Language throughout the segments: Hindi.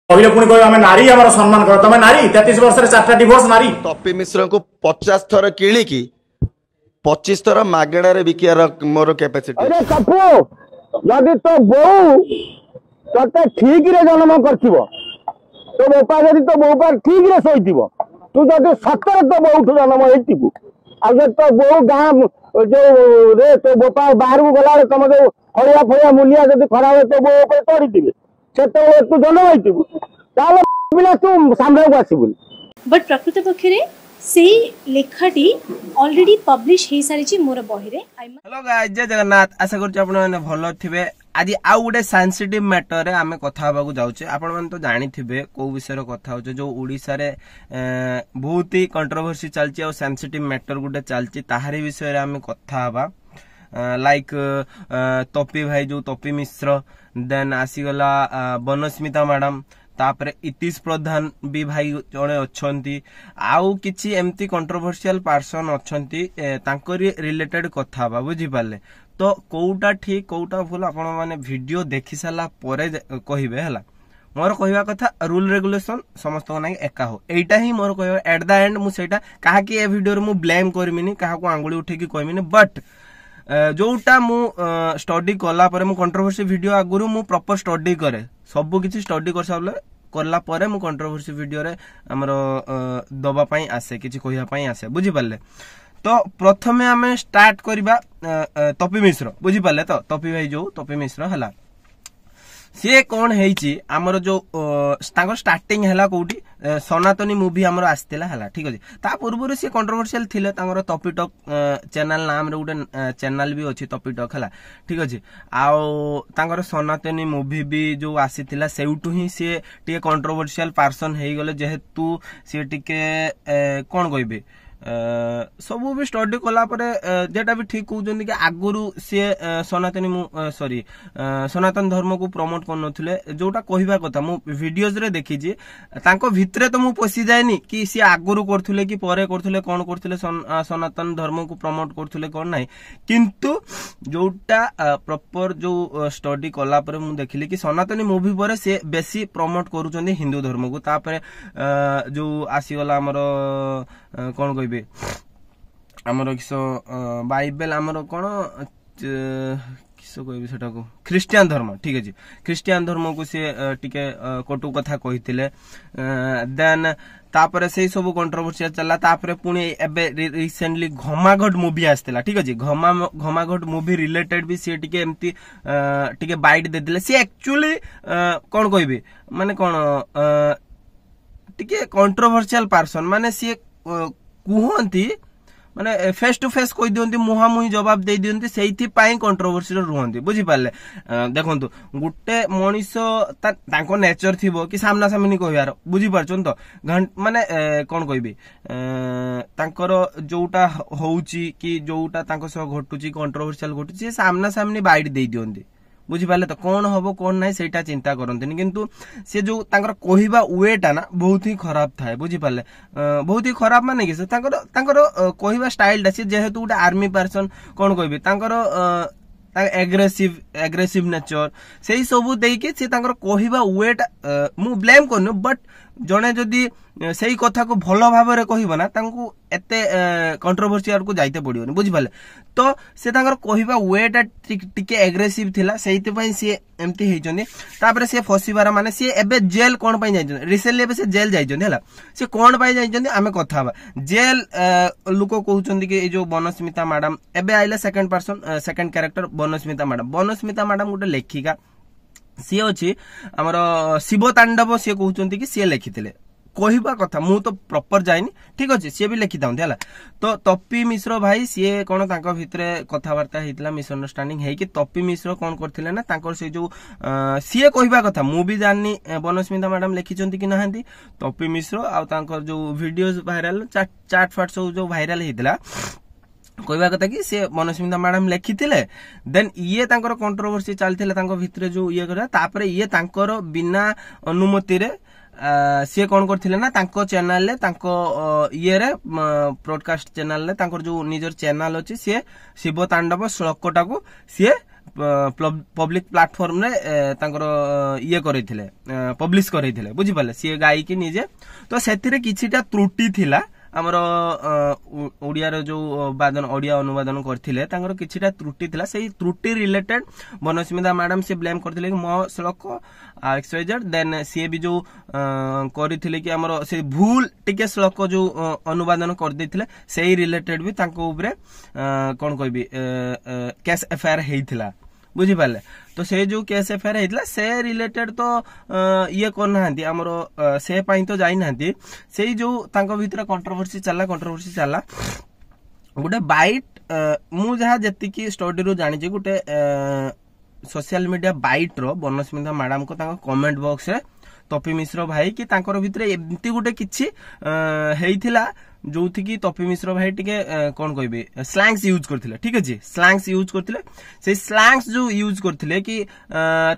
कहले पुणी कह आम नारी आम सम्मान कर तुम नारी 33 वर्ष 4टा डिवोर्स नारी टप्पी मिश्र को 50 थर किणिकी 25 थर मागणार बिकियार मोर कैपेसिटी। अरे कपू जदि तो बो ते ठीक रे जन्म करथिबो तो बापा जदि तो बो पर ठीक रे सोइथिबो तू जदि सतर तो बहुत जन्म होइथिबो आ जे तो बो गां जो रे तो बापा बाहर को गला तुम जो फरिया फरिया मूलिया जदि खराब तो बो पे तोड़ीथिबे से तो तू जन्म होइथिबो ताले बिना तू सामने को आसीबो। बट प्रकृत पक्षरे से लेखाटी ऑलरेडी पब्लिश हे सारी मोर बही रे। हेलो गाइस, जय जगन्नाथ। आशा करछि आपण माने भलो थिबे। आज आउ गोटे सेंसिटिव मैटर रे आमे कथा हबाकू जाउछे। आपण माने तो जानि थिबे को विषय रे कथा होचे जो ओडिसा रे बहुत ही कंट्रोवर्सी चलछि और सेंसिटिव मैटर गुटे चलछि ताहारी विषय रे आमे कथा हबा। लाइक तोपी भाई जो तोपी मिश्र, देन आसीगला बनस्मिता मैडम, तापरे इतिश प्रधान भी भाई जड़े अच्छी आउ किछि एमती कंट्रोवर्शियल पर्सन अच्छी तांकरी रिलेटेड कथा बा बुझी पाले। तो कोउटा ठीक कोउटा भूल आपण माने वीडियो देखि साला परे कहिबे हला। मोर कहवा कथा रूल रेगुलेशन समस्त को नाही एका हो, एटा ही मोर कहवा। एट द एंड मु सेटा काहा कि ए वीडियो रे मु ब्लेम करमिनी, काहा को आंगुली उठे की कहमिनी। बट जोटा मु स्टडी कला परे मु कंट्रोवर्सी वीडियो आगुरु मु प्रॉपर स्टडी करे, सब किछि स्टडी कर साबले करला परे मु कंट्रोवर्सी वीडियो रे हमर दबा पई आसे, किछि कहिया पई आसे, बुझी पाले। तो प्रथमे हमें स्टार्ट करबा तोपी मिश्र, बुझी पाले। तो तोपी भाई जो तोपी मिश्र हला सी कौन है आमर जो तांकर स्टार्टिंग है कौटी सनातनी मूवी आमर आसला है, ठीक अच्छे। ता पूर्व सी कंट्रोवर्शियल थिले तांकर तोपी टॉक चैनल नाम रे गोटे चैनल भी अच्छी तोपी टॉक है, ठीक अच्छे। आउ तांकर सनातनी मूवी भी जो आसीथिला सेउटू ही सी टिके कंट्रोवर्शियल पर्सन हे गले, जेहेतु सी टिके कोन कहबे सबू भी स्टडी कला परे जेटा भी ठीक कहउछन कि आगुरु से सनातनी सॉरी सनातन धर्म को प्रमोट करनथुले, जोटा कहिबा कथा मु वीडियोज रे देखि जे तांको भितरे तो मु पसी जायनी कि से आगुरु करथुले कि परे करथुले, कोन करथुले सनातन धर्म को प्रमोट करथुले कोन नाही। किंतु जोटा प्रॉपर जो स्टडी कला परे मु देखिली कि सनातनी मूवी परे से बेसी प्रमोट करूछन हिंदू धर्म को। तापरे जो आसीगला हमर कोन कहबे आमर किस बाइबल आमर कौन किस कहबी सेटा को ख्रिस्टियन धर्म, ठीक अच्छे। ख्रिस्टियन धर्म को सी टिके कटु कथा कहिथिले। देन तापरे से सब कंट्रोवर्शियल चला। तापरे पुणी एबे रिसेंटली घमाघट मूवी आसला, ठीक अच्छे। घमाघट मूवी रिलेटेड भी सी टिके एमती टिके बाइट देथिले। सी एक्चुअली कौन कहबी माने कौन टिके कंट्रोवर्शियल पर्सन, माने सी कुहंती माने फेस टू फेस कहि दियंती, मुहा मुही जवाब दे दियंती, सेइथि पाई कंट्रोवर्सी रुहंती, बुझी पाले। देखंतु गुटे मनीषो तांको नेचर थिबो कि सामना सामनी कहियार, बुझी पारछन। तो माने कोन कहबी तांकर जोटा होउची कि जोटा तांको सह घटुची कंट्रोवर्शियल घटुची सामना सामनी बाइट दे दियंती, बुझी पाले। तो कौन हम कौन ना सेटा चिंता करते, किंतु से जो तांकर कहवा वेटा ना बहुत ही खराब थाए, बुझी पाले। बहुत ही खराब माने कि कहवा स्टाइल सी जेहेतु गोटे आर्मी पर्सन कौन कहबी तांकर एग्रेसिव नेचर से सब देकी से तांकर कहवा वेट मु ब्लेम करनु। बट जने जदि सेही कथा को भल भाव रे कहबो ना तांको एते कंट्रोवर्शियल को जाइते पड़ियोनी, बुझी पाले। तो से तांकर कहबा वेटा टिके एग्रेसिव थिला, सेहिते पई से एमती हेचोनी। तापरे से फसीबार माने से एबे जेल कोन पई जाइछन, रिसेंटली एबे से जेल जाइछन हला। से कोन पई जाइछन आमे कथा बा जेल लोक कहउछन कि ए जो बनस्मिता मैडम एबे आइला second person second character Banasmita madam. Banasmita madam गोटे लेखिका सी अच्छी आमर शिव तांडव, सी कहते कि सी लिखिले कहवा कथा मु तो प्रॉपर जाइनी, ठीक अच्छे। सी भी लिखि था। तो तोपी मिश्र भाई सी कौन तांको भितरे कथबार्ता होता मिसअंडरस्टैंडिंग है कि तोपी मिश्र कौन करथिले ना तांकर से जो सी कहवा कथा मु भी जानी बनस्मिता मैडम लिखिचंती कि नहांती। तोपी मिश्र आ तांकर जो वीडियोस वायरल चाट फाट सब जो वायरल होता कहवा कथा कि से बनस्मिता मैडम लिखिथिले। देन ये तांकर कंट्रोवर्सी चलथिले तांको भितरे जो ये करा, तापरे ये तांकर बिना अनुमति रे सी कौन करथिले ना तांको चैनल ले तांको ये रे ब्रॉडकास्ट चैनल ले तांकर जो निजर चैनल अछि सी शिव तांडव श्लोकटा को सी पब्लिक प्लाटफॉर्म रे तांकर ये करैथिले पब्लिश करैथिले बुझि पाले सी गाई की निजे तो सेथिरे किछिटा त्रुटि थिला आमर ओडिया रो जो वादन ओडिया अनुवादन करथिले तांकर किछिटा त्रुटि थिला सेही त्रुटि रिलेटेड बनस्मिता मैडम से ब्लेम करथिले कि मो श्लोक एक्सवाइजेड देन सी भी जो करथिले कि हमर से भूल टिके श्लोक जो अनुवादन कर देथिले सेही रिलेटेड भी तांको ऊपरे कोन कहबी केस एफआईआर हेइथिला बुझी पाले तो से जो केस एफआईआर हेइथिला से रिलेटेड तो ये करना हमर से पाई तो जाई नांती से जो तांको भीतर कंट्रोवर्सी चला गोटे बाइट मु जहा जति की स्टडी रो जानि जे गोटे सोशल मीडिया बाइट रो बनस्मिता मैडम को तांको कमेंट बॉक्स रे तपी मिश्र भाई कि तांकर भीतर एमती गोटे किछि हेइथिला जो थी कि तपी मिश्र भाई टिके कोन कहबे स्लैंग्स यूज करथिले ठीक अछि स्लैंग्स यूज करथिले से स्लैंग्स जो यूज करथिले कि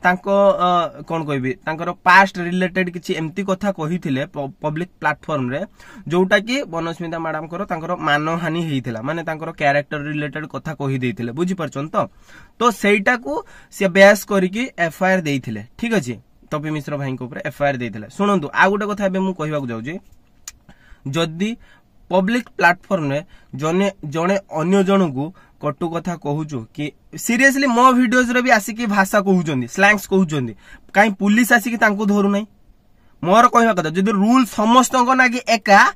तांको कोन कहबे तांकर पास्ट रिलेटेड किछि एमती कथा कहिथिले पब्लिक प्लेटफॉर्म रे जोटा कि बनस्मिता मैडम को तांकर मानहानि हेइथिला माने तांकर कैरेक्टर रिलेटेड कथा कहि देथिले बुझि परछन तो सेटा को से बेस करिकि एफआईआर देथिले ठीक अछि तपी मिश्र भाई को ऊपर एफआईआर देथिले सुनंतु आ गोटे कथा बे मु कहिबा को जाउजी जदी पब्लिक प्लेटफॉर्म रे जने अन्य जन को कटु कथा कहूचु कि सीरियसली मो वीडियोस रे भी आसिकी भाषा कहउचंदी स्लैंग्स कहउचंदी काई पुलिस आसिकी तांको धरु नै मोर कहबा कथा जदी रूल समस्त को नागी एका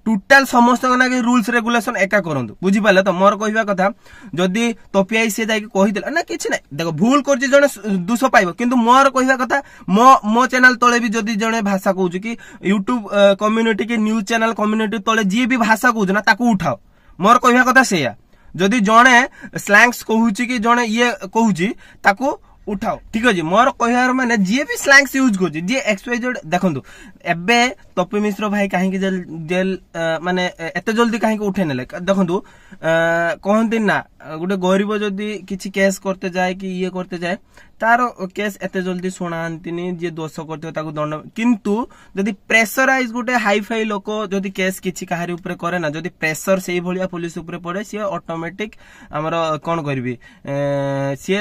टोटल समस्त को नागी रूल्स रेगुलेशन एका करंतु बुझि पाले तो मोर कहबा कथा जदी तपिआई से जाई कहिदेला ना किछि नै देखो भूल करछि जने दुसो पाइबो किंतु मोर कहबा कथा मो चैनल तळे भी जदी जने भाषा कहउछि कि YouTube कम्युनिटी के न्यूज चैनल कम्युनिटी तळे जे भी भाषा कहउछ ना ताकू उठाओ मोर कहबा कथा सेया जदी जने स्लैंग्स कहउछि कि जने ये कहउछि ताकू उठाओ ठीक अछि मोर कहयार माने जे भी स्लैंग्स यूज करछि जे एक्सवाइजेड देखंतु एबे तपी मिश्र भाई काहे कि जेल माने एते जल्दी काहे कि उठे नेले देखंतु कहंती ना गोटे गरीब जदी किछि केस करते जाए कि ये करते जाए तार केस एते जल्दी सुनांतिनी जे दोष करते ताकू दंड किंतु जदी प्रेशराइज गोटे हाई फाई लोक जदी केस किछि काहारी ऊपर करे ना जदी प्रेशर सेही भलिया पुलिस ऊपर पड़े सी ऑटोमेटिक हमर कोन करबी सी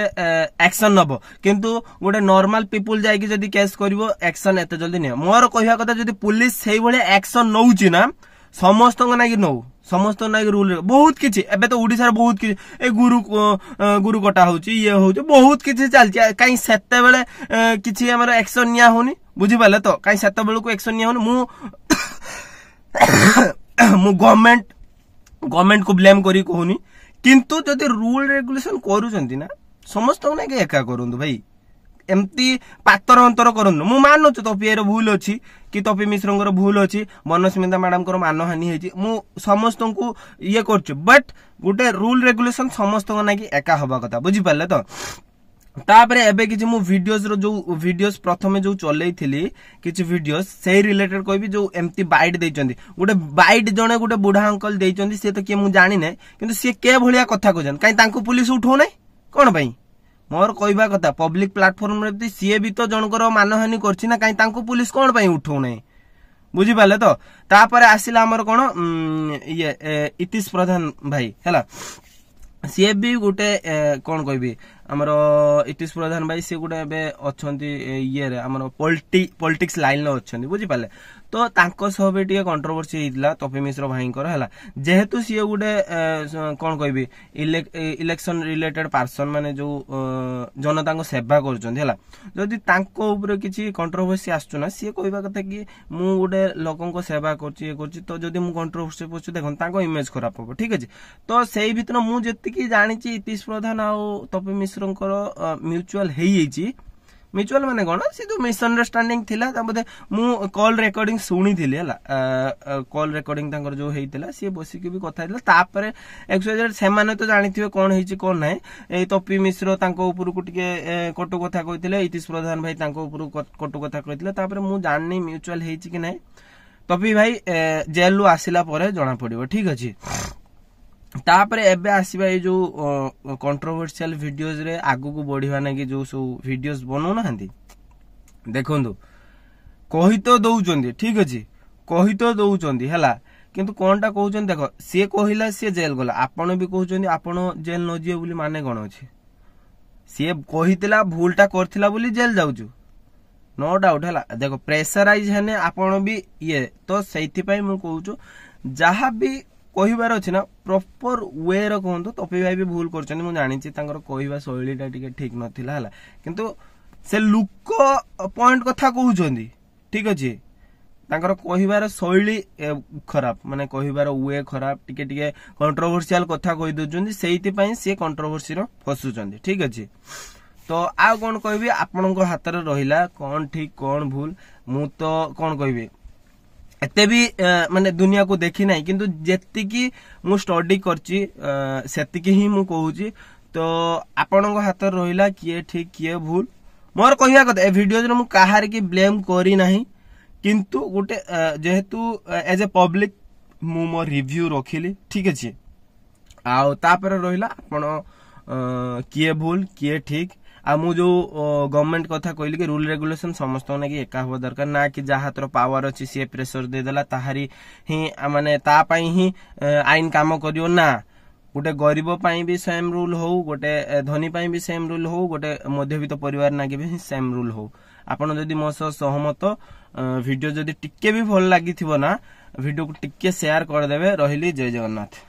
एक्शन नबो किंतु गोटे नॉर्मल पीपल जाय कि जदी केस करबो एक्शन एते जल्दी नै मोर कहया कथा जदी पुलिस सेही भलिया एक्शन नउची ना समस्त नागी नौ समस्त नागी रूल बहुत किछि एबे तो ओडिसा बहुत किछि ए गुरु कटा होउची ये होउची बहुत किछि चलछि काई सेते बेले किछि हमर एक्शन निया होनी बुझि पाले तो काई सेते बेले को एक्शन निया होनी मु गवर्नमेंट को ब्लेम करी कहूनी किंतु जदी रूल रेगुलेशन करूचंती ना समस्त नागी एका करंतु भाई एमती पातर अंतर करनु मु मानुछु तपी रो भूल अछि कि तपी मिश्रंकर भूल अछि बनस्मिता मैडम को मानहानि हेछि मु समस्त को ये करछु बट गोटे रूल रेगुलेशन समस्त नाकी एका हबा कथा बुझि पाले तो तापरे एबे किछि मु वीडियोस रो जो वीडियोस प्रथमे जो चलैथिली किछि वीडियोस से रिलेटेड कहबी जो एमती बाइट दैचंदी गोटे बाइट जने गोटे बुढा अंकल दैचंदी से तो के मु जानि नै किंतु से के भलिया कथा कहजन काई तांको पुलिस उठो नै कोन भाई मोर कहबा कथा पब्लिक प्लेटफॉर्म रे सीए भी तो जनकर मानहानि करछि ना काई तांको पुलिस कोन पई उठो नै बुझि पाले तो तापर आसिला हमर कोन ये इतिश प्रधान भाई हैला सीए भी गोटे कोन कहबी हमर इतिश प्रधान भाई से गोटे एबे अछंती ये रे हमर पॉलिटिक्स लाइन लो अछंती बुझि पाले तो तांको सबे टिके कंट्रोवर्सी हितला तपी मिश्र भाई कर हैला जेहेतु सी गोटे कोन कहबी इलेक्शन रिलेटेड पर्सन माने जो जनता को सेवा करछन हैला जदी तांको ऊपर किछि कंट्रोवर्सी आछो ना सी कहबा कथा कि मु गोटे लोकन को सेवा करछि तो जदी मु कंट्रोवर्सी पछु देखन तांको इमेज खराब हो ठीक अछि तो सेही भितर मु जति कि जानि छि इतिश प्रधान आ तपी मिश्रंकर म्यूचुअल हेइछि म्यूचुअल माने कोन से जो मिसअंडरस्टैंडिंग थिला तबे मु कॉल रिकॉर्डिंग सुनी थिले हला कॉल रिकॉर्डिंग तांकर जो हेइतिला से बसी के भी कथा हितला तापरे एक्चुअली से माने तो जानिथिबे कोन हेइछि कोन नै ए तपी मिश्र तांको ऊपर को टिके कटु कथा कहिथिले इतिश प्रधान भाई तांको ऊपर कटु कथा कहिथिले तापरे मु जाननी म्यूचुअल हेइछि कि नै तपी भाई जेल लु आसिला परे जणा पड़िबो ठीक अछि तापरे एबे आसीबा ए जो कंट्रोवर्शियल वीडियोस रे आगु को बढ़िवा ना कि जो सो वीडियोस बनौ ना हंदी देखंदु कहि तो दउचंदी ठीक अछि कहि तो दउचंदी हला किंतु कोनटा कहउचंदी देखो से कहिला से जेल गला आपण भी कहउचंदी आपण जेल न जियो बोली माने कोन अछि सी कही भूलटा करथिला बोली जेल जाऊछु नो डाउट है। देखो प्रेसराइज है आपण भी ये तो से मु कहूँ जहाँ भी कहबार अच्छे ना प्रॉपर वे रो कहतु तपी भाई भी भूल कर जानी कहवा शैलीटा टिके ठीक नथिला हला किंतु से लुक पॉइंट कथा कहउछंदी ठीक अच्छे तांकर कहबार शैली खराब माने कहबार वे खराब टिके टिके कंट्रोवर्शियल कथा कहि दउछंदी सेइति पई से कंट्रोवर्सी रो फसुछंदी ठीक अच्छे। तो आ कौन कहबी आपन हाथ में रहिला कौन ठीक कौन भूल मु तो कौन कहबी एते भी माने दुनिया को देखी नहीं किंतु जेतिकी मु स्टडी करची सेतिकी ही मु कहूची। तो आपन हाथ रहिला किए ठीक किए भूल मोर कहया कथा ए वीडियो मु कहार की ब्लेम करी नहीं किंतु गोटे जेहेतु एज ए पब्लिक मु मोर रिव्यू रखिली ठीक अच्छे। आउ तापर रहिला आपन किए भूल किए ठीक आ मु जो गवर्नमेंट कथा कहली कि रूल रेगुलेशन समस्त ना कि एका हवा दरकार ना कि जहाँ तर पावर अच्छी सी प्रेसर देदेला ताहारी ही माने ता पई ही आईन काम करियो ना गोटे गरीब पई भी सेम रूल हो गोटे धनी पई भी सेम रूल हो गोटे मध्यवित्त परिवार ना कि भी सेम रूल हो। आपण जदि मो सह सहमत वीडियो जदि टिके भी भल लागिथिबो ना वीडियो को टिके शेयर कर देबे। रहिली जय जगन्नाथ।